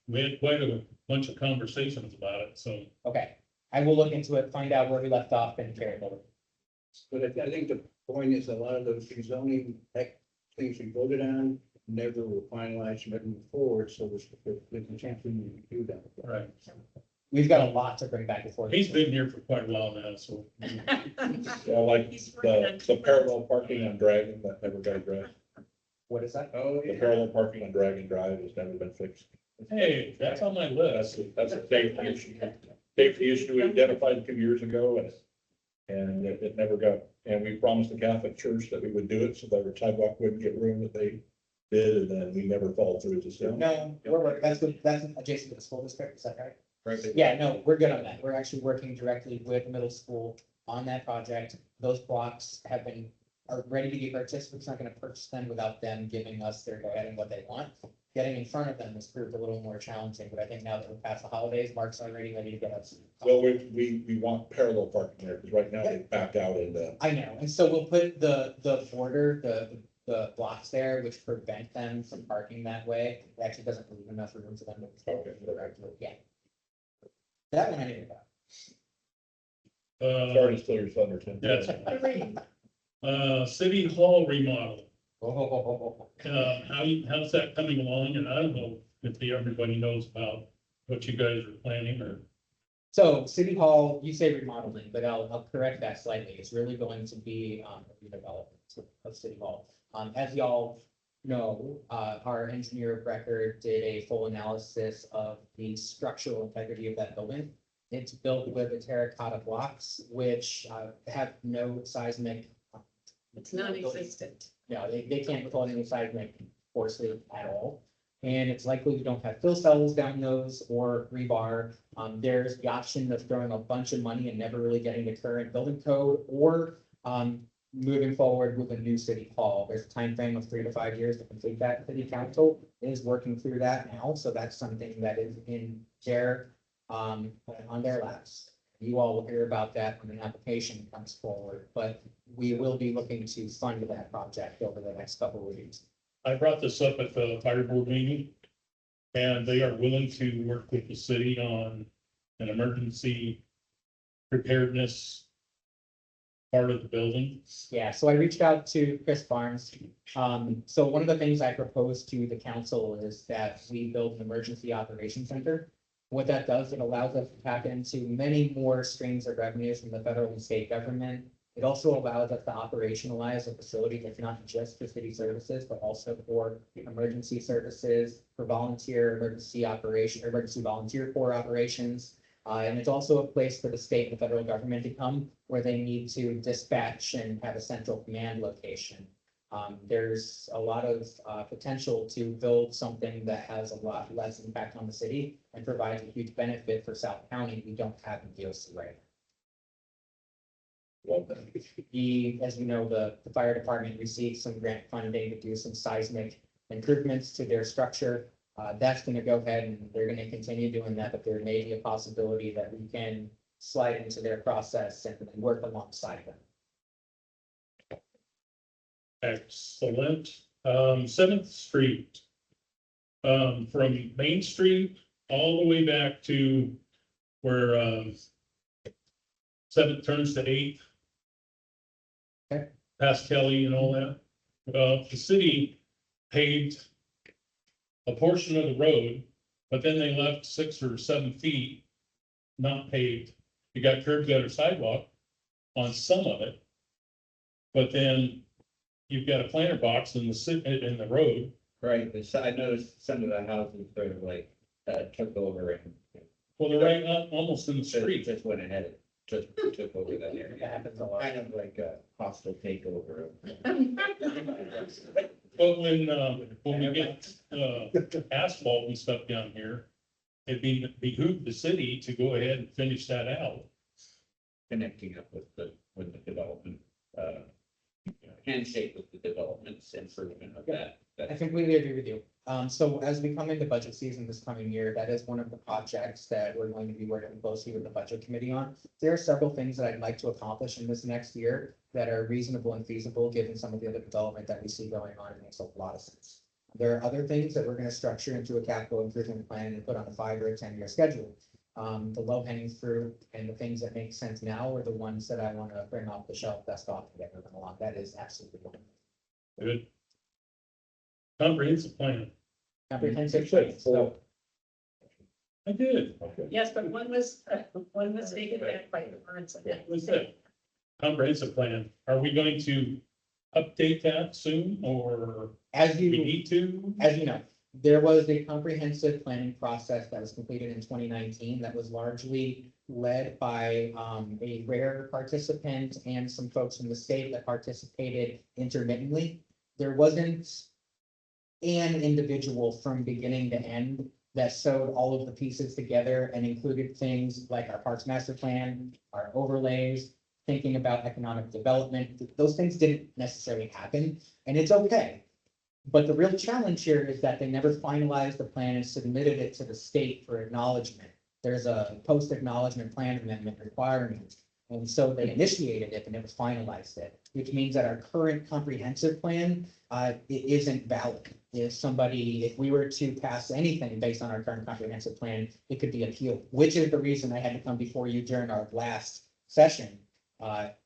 C: We had quite a bunch of conversations about it, so.
D: Okay, I will look into it, find out where we left off and carry it over.
I: But I think the point is a lot of those zoning things we voted on never were finalized, never moved forward, so there's a chance we need to do that.
C: Right.
D: We've got a lot to bring back and forth.
C: He's been here for quite a while now, so.
B: Yeah, like
G: He's working on-
B: the parallel parking on Dragon that never got addressed.
D: What is that?
A: Oh,
B: The parallel parking on Dragon Drive has never been fixed.
C: Hey, that's on my
B: That's,
C: list.
B: that's a safety issue. Safety issue we identified 2 years ago and it never got, and we promised the Catholic Church that we would do it so that our sidewalk wouldn't get ruined that they did, and then we never followed through as a city.
D: No, that's adjacent to the school district, is that right?
A: right.
D: Yeah, no, we're good on that. We're actually working directly with the middle school on that project. Those blocks are ready to be purchased. We're just not gonna purchase them without them giving us their go ahead and what they want. Getting in front of them has proved a little more challenging, but I think now that we're past the holidays, Mark's already ready to get us.
B: Well, we want parallel parking there, because right now they back out into.
D: I know, and so we'll put the border, the blocks there, which prevent them from parking that way. It actually doesn't leave enough room for them to.
B: Okay.
D: Yeah. That one I knew about.
B: Sorry to steal your thunder, Tim.
C: City Hall remodel.
D: Oh,
C: How's that coming along? And I don't know if everybody knows about what you guys are planning or.
D: So City Hall, you say remodeling, but I'll correct that slightly. It's really going to be a redevelopment of City Hall. As y'all know, our engineer of record did a full analysis of the structural integrity of that building. It's built with the terracotta blocks, which have no seismic.
G: It's non-existent.
D: No, they can't withhold any seismic forces at all. And it's likely we don't have fill cells down those or rebar. There's the option of throwing a bunch of money and never really getting the current building code or moving forward with a new city hall. There's a time frame of 3 to 5 years to complete that. City council is working through that now, so that's something that is in their on their laps. You all will hear about that when an application comes forward, but we will be looking to fund that project over the next couple of weeks.
C: I brought this up at the fire board meeting. And they are willing to work with the city on an emergency preparedness part of the building.
D: Yeah, so I reached out to Chris Barnes. So one of the things I proposed to the council is that we build an emergency operations center. What that does, it allows us to tap into many more streams of revenues from the federal and state government. It also allows us to operationalize a facility that's not just for city services, but also for emergency services, for volunteer emergency volunteer corps operations. And it's also a place for the state and the federal government to come where they need to dispatch and have a central command location. There's a lot of potential to build something that has a lot less impact on the city and provides a huge benefit for South County we don't have in DOC right now. As you know, the fire department received some grant funding to do some seismic improvements to their structure. That's gonna go ahead and they're gonna continue doing that, but there may be a possibility that we can slide into their process and work alongside them.
C: Excellent. 7th Street. From Main Street all the way back to where 7th turns to 8th.
D: Okay.
C: Past Kelly and all that. The city paved a portion of the road, but then they left 6 or 7 feet not paved. You got curb gutter sidewalk on some of it. But then you've got a planter box in the road.
A: Right, I noticed some of the houses sort of like took over and.
C: Well, they're right up almost in the street.
A: Just went ahead just took over that area.
D: That happens a lot.
A: Kind of like a hostile takeover.
C: But when we get, asphalt and stuff down here, it'd behoove the city to go ahead and finish that out.
A: Connecting up with the development, handshake with the development's improvement of that.
D: I completely agree with you. So as we come into budget season this coming year, that is one of the projects that we're going to be working closely with the budget committee on. There are several things that I'd like to accomplish in this next year that are reasonable and feasible, given some of the other development that we see going on. It makes a lot of sense. There are other things that we're gonna structure into a capital improvement plan and put on a 5 or a 10-year schedule. The low hanging fruit and the things that make sense now are the ones that I wanna bring off the shelf, dust off and get moving along. That is absolutely one.
C: Good. Comprehensive plan.
D: Comprehensive.
B: You said full.
C: I did.
B: Okay.
G: Yes, but one was taken back by the current.
C: What's that? Comprehensive plan. Are we going to update that soon or
D: As
C: we
D: you.
C: need to?
D: As you know, there was a comprehensive planning process that was completed in 2019 that was largely led by a rare participant and some folks from the state that participated intermittently. There wasn't an individual from beginning to end that sewed all of the pieces together and included things like our Parks Master Plan, our overlays, thinking about economic development. Those things didn't necessarily happen, and it's okay. But the real challenge here is that they never finalized the plan and submitted it to the state for acknowledgement. There's a post-acknowledgement plan amendment requirement. And so they initiated it and never finalized it, which means that our current comprehensive plan, it isn't valid. If we were to pass anything based on our current comprehensive plan, it could be appealed, which is the reason I had to come before you during our last session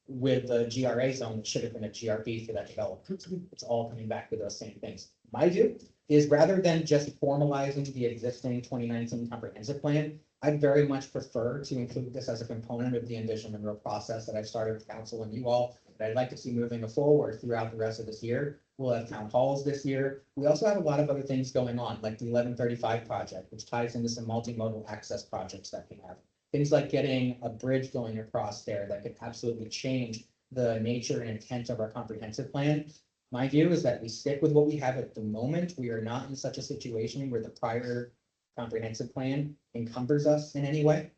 D: with the GRA zone that should have been a GRB for that development. It's all coming back to those same things. My view is rather than just formalizing the existing 2019 comprehensive plan, I'd very much prefer to include this as a component of the envision Monroe process that I've started with council and you all, that I'd like to see moving forward throughout the rest of this year. We'll have town halls this year. We also have a lot of other things going on, like the 1135 project, which ties into some multimodal access projects that we have. Things like getting a bridge going across there that could absolutely change the nature and intent of our comprehensive plan. My view is that we stick with what we have at the moment. We are not in such a situation where the prior comprehensive plan encumbers us in any way.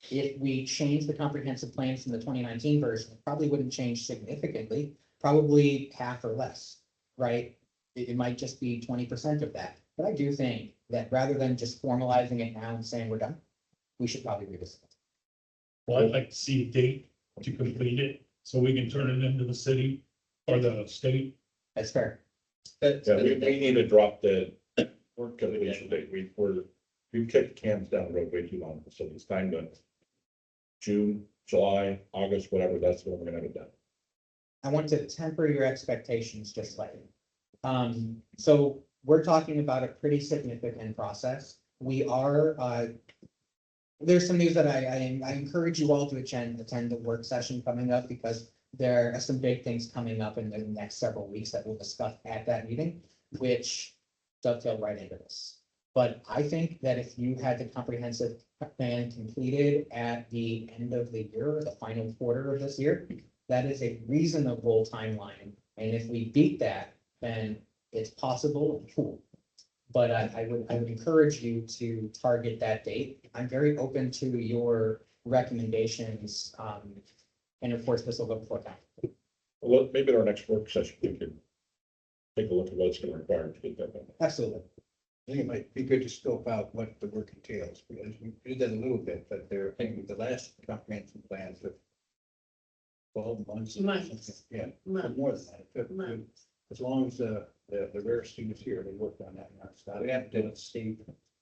D: If we change the comprehensive plan from the 2019 version, it probably wouldn't change significantly, probably half or less, right? It might just be 20% of that. But I do think that rather than just formalizing it now and saying we're done, we should probably revisit it.
C: Well, I'd like to see a date to complete it so we can turn it into the city or the state.
D: That's fair.
B: Yeah, we need to drop the completion date. We've kicked cans down the road way too long, so it's time to June, July, August, whatever, that's when we're gonna have it done.
D: I want to temper your expectations just slightly. So we're talking about a pretty significant process. We are, there's some news that I encourage you all to attend the work session coming up because there are some big things coming up in the next several weeks that we'll discuss at that meeting, which dovetail right into this. But I think that if you had the comprehensive plan completed at the end of the year, the final quarter of this year, that is a reasonable timeline. And if we beat that, then it's possible and cool. But I would encourage you to target that date. I'm very open to your recommendations. And of course, this will go before council.
B: Well, maybe at our next work session, we could take a look at what it's gonna require to get that done.
D: Absolutely.
I: I think it might be good to scope out what the work entails, because we did that a little bit, but I think the last comprehensive plan took 12 months.
G: Months.
I: Yeah,
G: Months.
I: more than that. It took-
G: Months.
I: As long as the rare students here, they worked on that.
A: We have to see,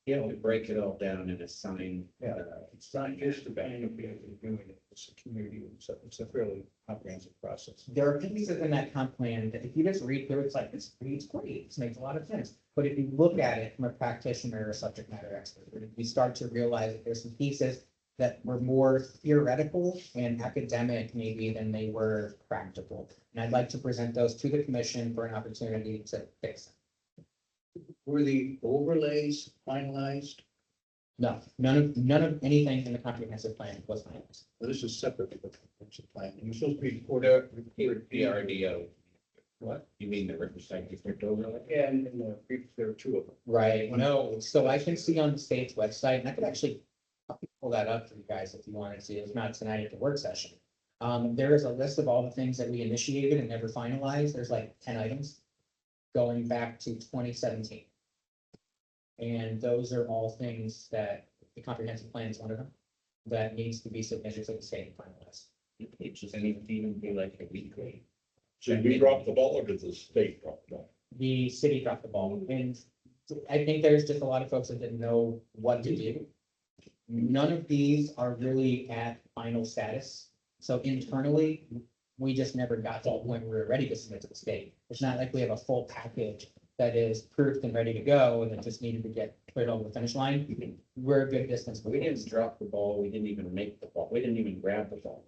A: you know, break it all down and assign.
I: It's not just the band of people doing it, it's a community, it's a fairly comprehensive process.
D: There are pieces in that comp plan that if you just read through, it's like, this reads great, this makes a lot of sense. But if you look at it from a practitioner or subject matter expert, you start to realize that there's some pieces that were more theoretical and academic maybe than they were practical. And I'd like to present those to the commission for an opportunity to fix them.
I: Were the overlays finalized?
D: No, none of anything in the comprehensive plan was finalized.
I: Well, this is separate from the comprehensive plan. It was supposed to be for
A: The RDO. What? You mean the Riverside District overlay?
I: Yeah, and there were two of them.
D: Right, no, so I can see on the state's website, and I could actually pull that up for you guys if you wanted to, if not tonight at the work session. There is a list of all the things that we initiated and never finalized. There's like 10 items going back to 2017. And those are all things that the comprehensive plan is one of them that needs to be submitted to the state and finalized.
A: It just needs to even be like a weekly.
B: Did we drop the ball or did the state drop the ball?
D: The city dropped the ball, and I think there's just a lot of folks that didn't know what to do. None of these are really at final status, so internally, we just never got to the point where we were ready to submit to the state. It's not like we have a full package that is proofed and ready to go, and it just needed to get cleared over the finish line. We're a good distance.
A: We didn't drop the ball, we didn't even make the ball, we didn't even grab the ball.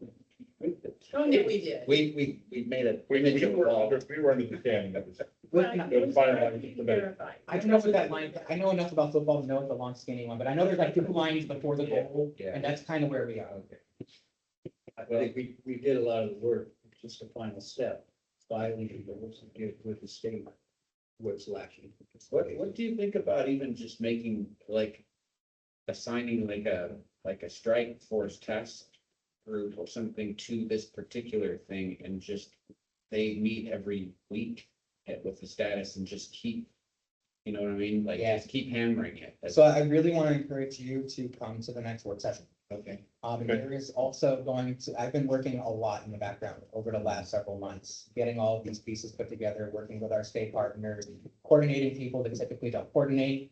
G: Oh, no, we did.
A: We made a.
B: We
A: made
B: were
A: a ball.
B: under, we were under the cannon that was.
G: Well,
B: It was fine, I
G: we
B: think,
G: can
B: but-
G: verify.
D: I don't know what that line, I know enough about football to know it's a long skinny one, but I know there's like 2 lines before the goal,
A: Yeah.
D: and that's kind of where we are.
I: I think we did a lot of the work, just the final step, filing with the state, what's lacking.
A: What do you think about even just making like assigning like a strike force task group or something to this particular thing and just they meet every week with the status and just keep, you know what I mean? Like
D: Yeah.
A: just keep hammering it.
D: So I really want to encourage you to come to the next work session.
A: Okay.
B: Okay.
D: There is also going to, I've been working a lot in the background over the last several months, getting all of these pieces put together, working with our state partners, coordinating people that typically don't coordinate,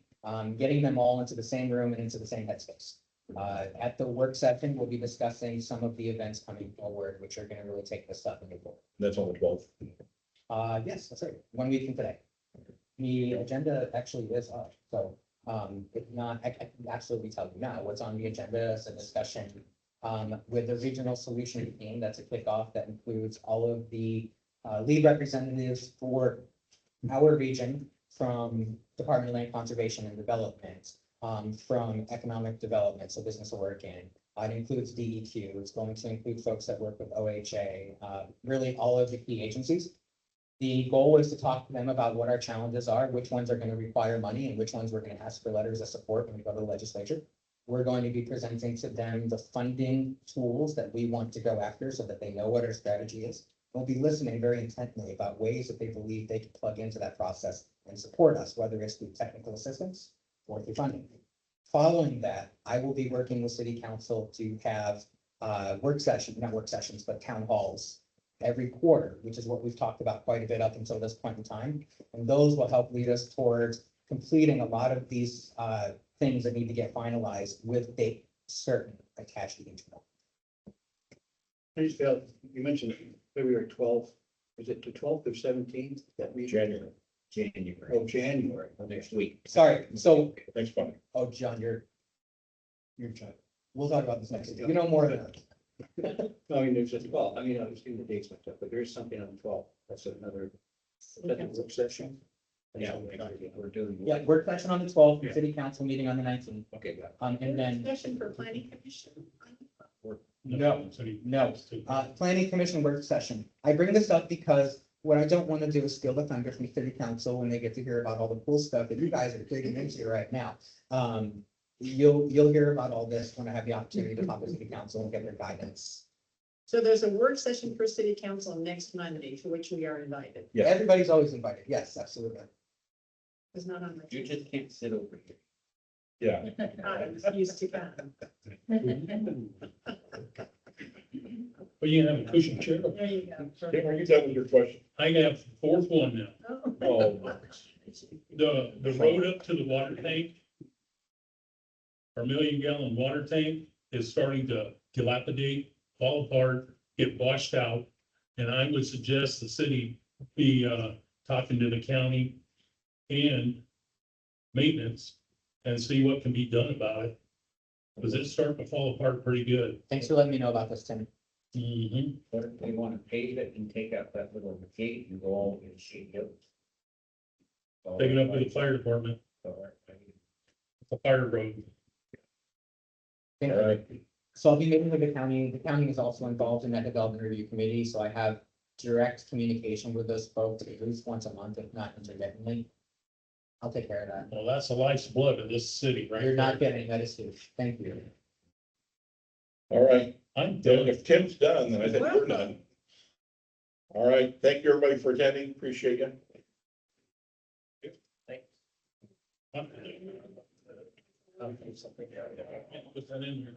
D: getting them all into the same room and into the same headspace. At the work session, we'll be discussing some of the events coming forward, which are going to really take this stuff and move forward.
B: That's on the 12th.
D: Yes, that's right, 1 week from today. The agenda actually is up, so, if not, I can absolutely tell you now, what's on the agenda is a discussion with the regional solution team, that's a kickoff that includes all of the lead representatives for our region from Department of Land Conservation and Development, from Economic Development, so Business Oregon. It includes DEQ, it's going to include folks that work with OHA, really all of the key agencies. The goal is to talk to them about what our challenges are, which ones are going to require money and which ones we're going to ask for letters of support when we go to the legislature. We're going to be presenting to them the funding tools that we want to go after so that they know what our strategy is. We'll be listening very intently about ways that they believe they can plug into that process and support us, whether it's through technical assistance or through funding. Following that, I will be working with city council to have not work sessions, but town halls every quarter, which is what we've talked about quite a bit up until this point in time. And those will help lead us towards completing a lot of these things that need to get finalized with date certain attached to each one.
I: I just felt, you mentioned February 12th, is it the 12th or 17th? That we
A: January.
I: Oh, January.
A: Next week.
D: Sorry, so,
B: Thanks, Bonnie.
D: oh, John, you're trying. We'll talk about this next week. You know more than us.
I: No, I mean, there's a 12th, I mean, I was getting the dates mixed up, but there is something on the 12th, that's another, that's a work session.
A: Yeah, we're doing.
D: Yeah, work session on the 12th, city council meeting on the 19th.
A: Okay, got it.
D: And then,
G: Discussion for planning commission.
D: No. Planning commission work session. I bring this up because what I don't want to do is steal the thunder from city council when they get to hear about all the cool stuff that you guys are digging into right now. You'll hear about all this when I have the opportunity to talk to city council and get their guidance.
G: So there's a work session for city council next Monday, to which we are invited.
B: Yeah.
D: Everybody's always invited. Yes, absolutely.
G: It's not on my.
A: You just can't sit over here.
B: Yeah.
G: I refuse to come.
C: But you have a cushion chair.
G: There you go.
B: Tim, are you done with your question?
C: I have fourth one now.
G: Oh.
C: The road up to the water tank, our 1,000,000-gallon water tank is starting to dilapidate, fall apart, get washed out. And I would suggest the city be talking to the county and maintenance and see what can be done about it. Because it's starting to fall apart pretty good.
D: Thanks for letting me know about this, Tim.
C: Mhm.
A: What if they want to pave it and take out that little gate and go all in shade hill?
C: Take it up to the fire department, the fire road.
D: Thank
B: All
D: you.
B: right.
D: So I'll be meeting with the county. The county is also involved in that development review committee, so I have direct communication with those folks at least once a month, if not intermittently. I'll take care of that.
C: Well, that's the lifeblood of this city, right?
D: You're not
C: there.
D: getting that is huge. Thank you.
B: All right.
C: I'm
B: Then
C: done.
B: if Tim's done, then I think we're done. All right. Thank you, everybody, for attending. Appreciate you.
C: I'm- I'll put something out. Put that in here.